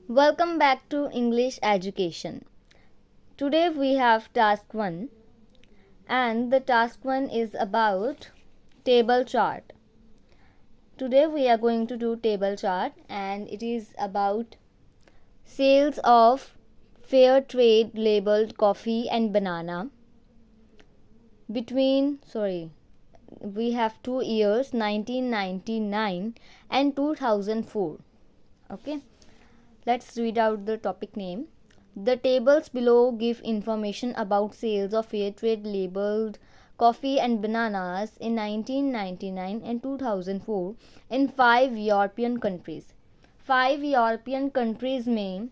Welcome back to English Education. Today we have task 1 and the task 1 is about table chart. Today we are going to do table chart and it is about sales of fair trade labeled coffee and banana we have 2 years 1999 and 2004. Okay. Let's read out the topic name. The tables below give information about sales of fair trade labeled coffee and bananas in 1999 and 2004 in 5 European countries. 5 European countries में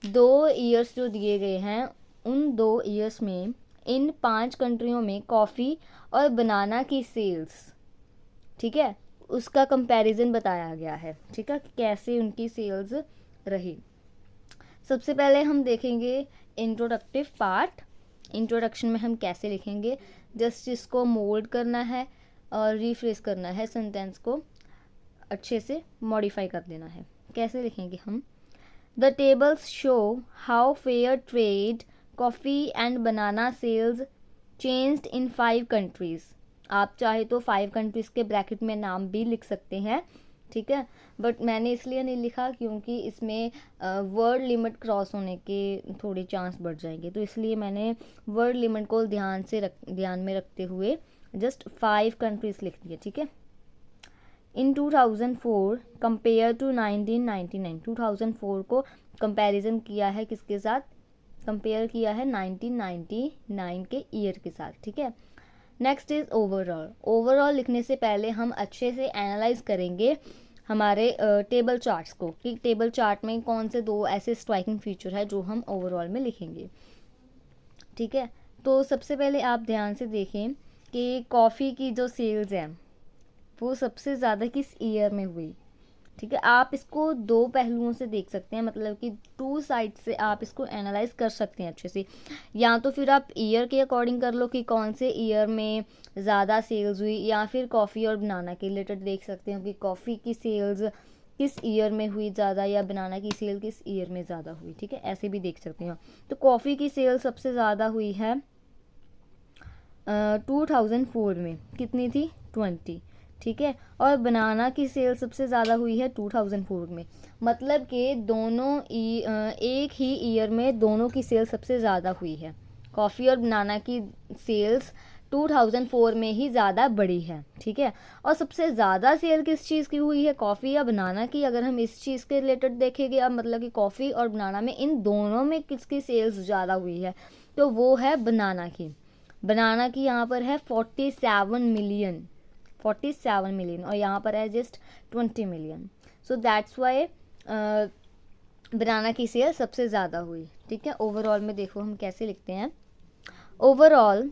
2 years जो दिए गए हैं उन 2 years में इन 5 कंट्रियों में coffee और बनाना की सेल्स, ठीक है, उसका कंपैरिजन बताया गया है. ठीक है, कैसे उनकी सेल्स रही. सबसे पहले हम देखेंगे इंट्रोडक्टिव पार्ट. इंट्रोडक्शन में हम कैसे लिखेंगे, जस्ट इसको मोल्ड करना है और रिफ्रेश करना है, सेंटेंस को अच्छे से मॉडिफाई कर देना है. कैसे लिखेंगे हम? The tables show how fair trade coffee and banana sales changed in 5 countries. आप चाहे तो 5 कंट्रीज़ के ब्रैकेट में नाम भी लिख सकते हैं, ठीक है, बट मैंने इसलिए नहीं लिखा क्योंकि इसमें वर्ड लिमिट क्रॉस होने के थोड़े चांस बढ़ जाएंगे, तो इसलिए मैंने वर्ड लिमिट को ध्यान में रखते हुए जस्ट 5 कंट्रीज लिख दिए. ठीक है. इन 2004 कंपेयर टू 1999, 2004 को कंपैरिजन किया है किसके साथ? कंपेयर किया है 1999 के ईयर के साथ. ठीक है. Next is overall. ओवरऑल लिखने से पहले हम अच्छे से एनालाइज करेंगे हमारे टेबल चार्ट्स को कि टेबल चार्ट में कौन से 2 ऐसे स्ट्राइकिंग फीचर है जो हम ओवरऑल में लिखेंगे. ठीक है. तो सबसे पहले आप ध्यान से देखें कि कॉफ़ी की जो सेल्स है वो सबसे ज़्यादा किस ईयर में हुई. ठीक है. आप इसको 2 पहलुओं से देख सकते हैं, मतलब कि 2 साइड से आप इसको एनालाइज कर सकते हैं अच्छे से. या तो फिर आप ईयर के अकॉर्डिंग कर लो कि कौन से ईयर में ज़्यादा सेल्स हुई, या फिर कॉफ़ी और बनाना के रिलेटेड देख सकते हो कि कॉफ़ी की सेल्स किस ईयर में हुई ज़्यादा या बनाना की सेल किस ईयर में ज़्यादा हुई. ठीक है, ऐसे भी देख सकते हो. तो कॉफ़ी की सेल सबसे ज़्यादा हुई है 2004 में. कितनी थी? 20. ठीक है. और बनाना की सेल सबसे ज़्यादा हुई है 2004 में. मतलब कि दोनों एक ही ईयर में दोनों की सेल सबसे ज़्यादा हुई है. कॉफ़ी और बनाना की सेल्स 2004 में ही ज़्यादा बढ़ी है. ठीक है. और सबसे ज़्यादा सेल किस चीज़ की हुई है, कॉफ़ी या बनाना की? अगर हम इस चीज़ के रिलेटेड देखेंगे, अब मतलब कि कॉफ़ी और बनाना में इन दोनों में किसकी सेल्स ज़्यादा हुई है, तो वो है बनाना की. बनाना की यहाँ पर है 47 मिलियन और यहाँ पर है just 20 million. So that's why banana की सेल सबसे ज़्यादा हुई. ठीक है. ओवरऑल में देखो हम कैसे लिखते हैं. Overall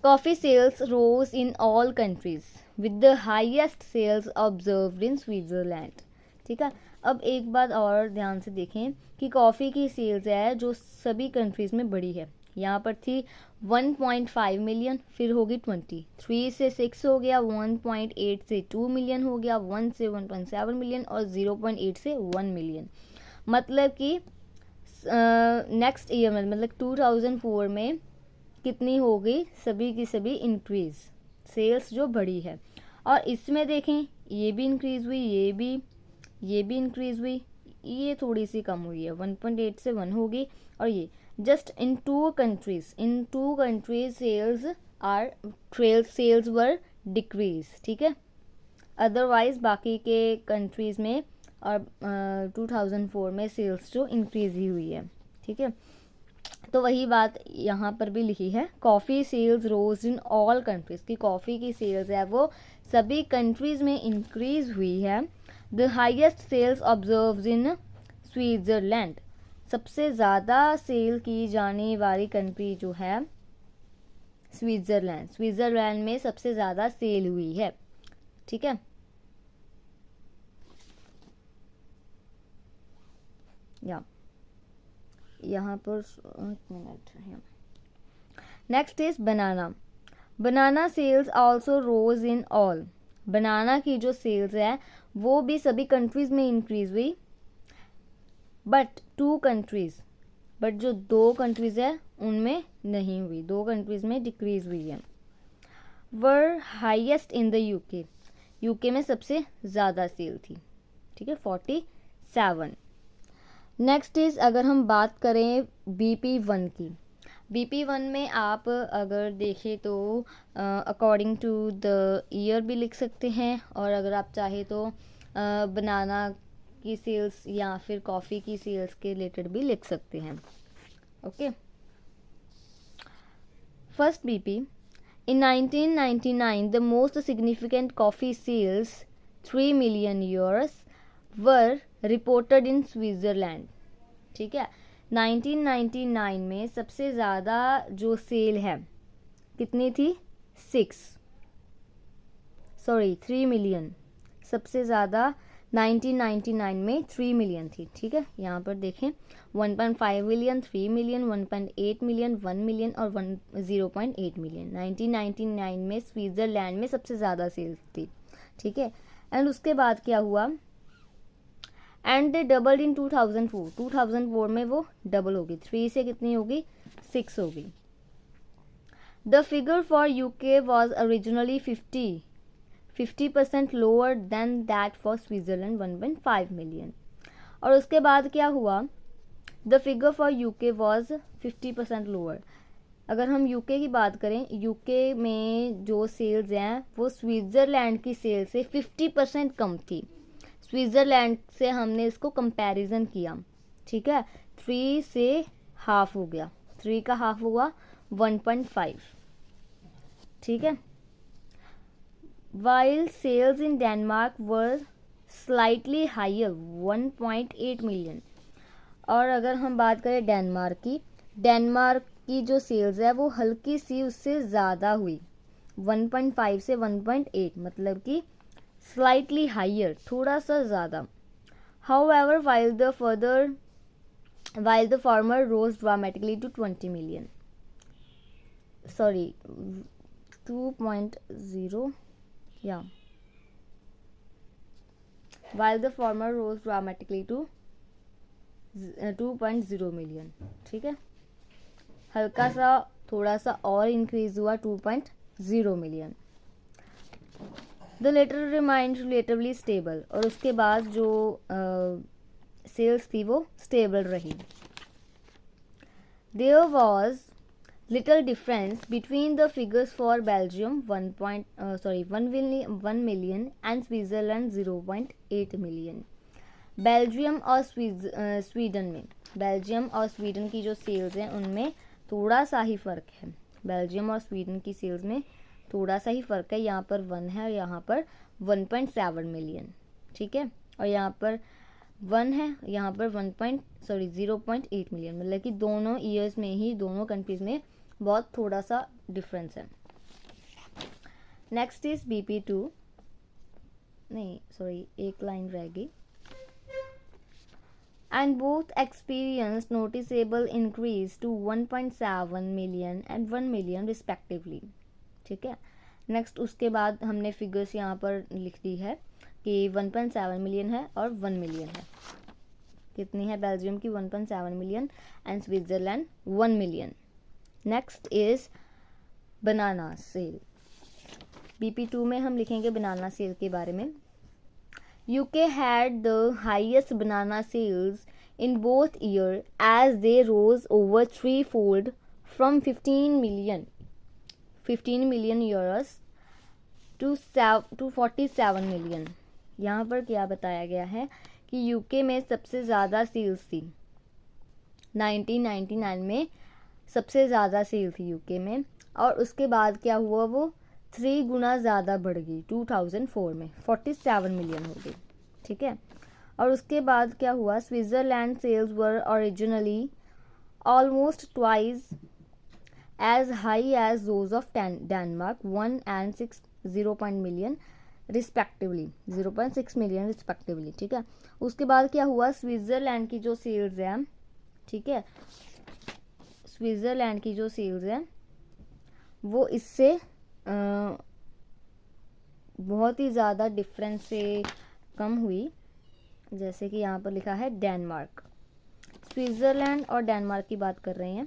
coffee sales rose in all countries with the highest sales observed in Switzerland. ठीक है. अब एक बात और ध्यान से देखें कि कॉफ़ी की सेल्स है जो सभी कंट्रीज़ में बड़ी है. यहाँ पर थी 1.5 मिलियन, फिर होगी 20, 3 से 6 हो गया, 1.8 से 2 मिलियन हो गया, 1 से 1.7 मिलियन और 0.8 से 1 मिलियन. मतलब कि नेक्स्ट ईयर में मतलब 2004 में कितनी हो गई? सभी की सभी इंक्रीज़, सेल्स जो बढ़ी है. और इसमें देखें ये भी इंक्रीज़ हुई, ये भी इंक्रीज़ हुई, ये थोड़ी सी कम हुई है, 1.8 से 1 होगी. और ये just in 2 countries sales were decrease. ठीक है. अदरवाइज बाकी के कंट्रीज़ में और 2004 में सेल्स जो इंक्रीज़ ही हुई है. ठीक है. तो वही बात यहाँ पर भी लिखी है, coffee sales rose in all countries, की कॉफ़ी की सेल्स है वो सभी कंट्रीज़ में इंक्रीज़ हुई है. The highest sales observed in Switzerland. सबसे ज़्यादा सेल की जाने वाली कंट्री जो है स्विट्ज़रलैंड में सबसे ज़्यादा सेल हुई है. ठीक है. यहाँ पर एक minute. Next is banana sales also rose in all. Banana की जो सेल्स है वो भी सभी कंट्रीज़ में इंक्रीज़ हुई. बट 2 कंट्रीज़, बट जो 2 कंट्रीज़ है उनमें नहीं हुई, 2 कंट्रीज़ में डिक्रीज़ हुई है। Were highest in the UK, UK में सबसे ज़्यादा सेल थी, ठीक है, 47। नेक्स्ट इज़, अगर हम बात करें BP1 की, BP1 में आप अगर देखें तो अकॉर्डिंग टू द ईयर भी लिख सकते हैं, और अगर आप चाहे तो बनाना की सेल्स या फिर कॉफ़ी की सेल्स के रिलेटेड भी लिख सकते हैं। Okay, first BP, in 1999 the most significant coffee sales 3 million euros were reported in Switzerland, ठीक है। 1999 में सबसे ज़्यादा जो सेल है कितनी थी, 3 मिलियन, सबसे ज़्यादा 1999 में 3 मिलियन थी, ठीक है। यहाँ पर देखें 1.5 मिलियन, 3 मिलियन, 1.8 मिलियन, 1 मिलियन और 0.8 मिलियन 1999 में स्विट्ज़रलैंड में सबसे ज़्यादा सेल्स थी, ठीक है। एंड उसके बाद क्या हुआ, एंड दे डबल्ड इन 2004 में वो डबल होगी, 3 से कितनी होगी, 6 होगी। The figure for UK was originally 50% lower than that for Switzerland 1.5 million. और उसके बाद क्या हुआ, the figure for UK was 50% lower. अगर हम यूके की बात करें, यूके में जो सेल्स हैं वो स्विट्ज़रलैंड की सेल से 50% कम थी। स्विट्ज़रलैंड से हमने इसको कंपैरिजन किया, ठीक है, 3 से हाफ हो गया, 3 का हाफ हुआ 1.5, ठीक है। While sales in Denmark were slightly higher 1.8 million. और अगर हम बात करें डेनमार्क की जो सेल्स है वो हल्की सी उससे ज़्यादा हुई, 1.5 से 1.8, मतलब कि स्लाइटली हाइयर, थोड़ा सा ज़्यादा। However, while the former rose dramatically to 20 million, 2.0, yeah, while the former rose dramatically to 2.0 million, ठीक है, हल्का सा थोड़ा सा और इंक्रीज हुआ 2.0 million. The latter remained relatively stable, और उसके बाद जो सेल्स थी वो स्टेबल रही। There was little difference between the figures for Belgium 1 million and Switzerland 0.8 million। Belgium और स्वीडन में, बेल्जियम और स्वीडन की जो सेल्स हैं उनमें थोड़ा सा ही फ़र्क है, बेल्जियम और स्वीडन की सेल्स में थोड़ा सा ही फ़र्क है, यहाँ पर 1 है और यहाँ पर 1.7 मिलियन, ठीक है, और यहाँ पर 1 है, यहाँ पर 0.8 मिलियन, मतलब कि दोनों ईयर्स में ही दोनों कंट्रीज़ में बहुत थोड़ा सा डिफरेंस है। नेक्स्ट इज BP2, एक लाइन रह गई। And both experience noticeable increase to 1.7 million and 1 million respectively, ठीक है। नेक्स्ट उसके बाद हमने फिगर्स यहाँ पर लिख दी है कि 1.7 मिलियन है और 1 मिलियन है। कितनी है बेल्जियम की, 1.7 million and Switzerland 1 million. Next is banana sale. BP2 में हम लिखेंगे बनाना सेल के बारे में। UK had the highest banana sales in both year as they rose over 3-fold from 15 million euros to 47 million. यहाँ पर क्या बताया गया है कि यूके में सबसे ज़्यादा सेल्स थी, 1999 में सबसे ज़्यादा सेल थी यूके में, और उसके बाद क्या हुआ, वो 3 गुना ज़्यादा बढ़ गई 2004 में, 47 मिलियन हो गई, ठीक है। और उसके बाद क्या हुआ, Switzerland sales were originally almost twice as high as those of Denmark 1 and 0 million respectively, 0.6 million respectively, ठीक है। उसके बाद क्या हुआ, स्विट्ज़रलैंड की जो सेल्स हैं, ठीक है, स्विट्ज़रलैंड की जो सेल्स हैं वो इससे बहुत ही ज़्यादा डिफरेंस से कम हुई, जैसे कि यहाँ पर लिखा है डेनमार्क, स्विट्ज़रलैंड और डेनमार्क की बात कर रहे हैं,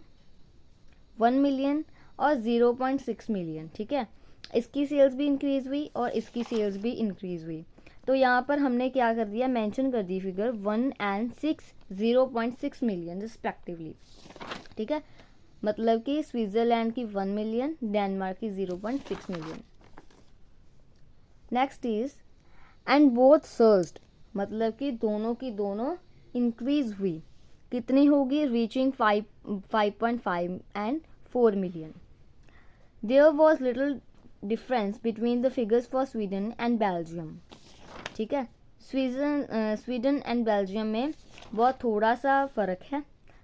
1 मिलियन और 0.6 मिलियन, ठीक है। इसकी सेल्स भी इंक्रीज़ हुई और इसकी सेल्स भी इंक्रीज़ हुई। तो यहाँ पर हमने क्या कर दिया, मेंशन कर दी फिगर 1 एंड 6 0.6 मिलियन रिस्पेक्टिवली, ठीक है। मतलब कि स्विट्ज़रलैंड की 1 मिलियन, डेनमार्क की 0.6 million. Next is and both surged, मतलब कि दोनों की दोनों इंक्रीज हुई, कितनी होगी, reaching 5.5 and 4 million. There was little difference between the figures for Sweden and Belgium, ठीक है। स्वीडन एंड बेल्जियम में बहुत थोड़ा सा फ़र्क है,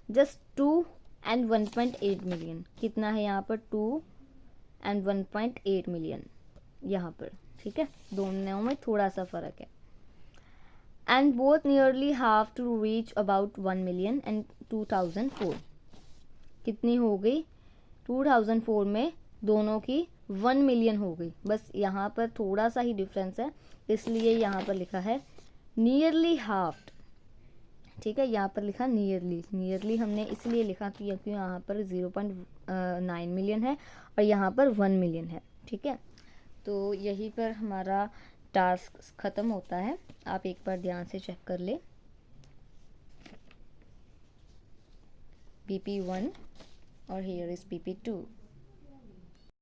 जस्ट 2 एंड 1.8 मिलियन। कितना है यहाँ पर, 2 एंड 1.8 मिलियन यहाँ पर, ठीक है। दोनों में थोड़ा सा फ़र्क है। And both nearly have to reach about 1 million and 2004। कितनी हो गई, 2004 में दोनों की 1 मिलियन हो गई। बस यहाँ पर थोड़ा सा ही डिफरेंस है, इसलिए यहाँ पर लिखा है नियरली हाफ्ड, ठीक है। यहाँ पर लिखा नियरली हमने इसलिए लिखा क्योंकि यहाँ पर 0.9 मिलियन है और यहाँ पर 1 मिलियन है, ठीक है। तो यहीं पर हमारा टास्क ख़त्म होता है। आप एक बार ध्यान से चेक कर ले, PP1 और हियर इज PP2।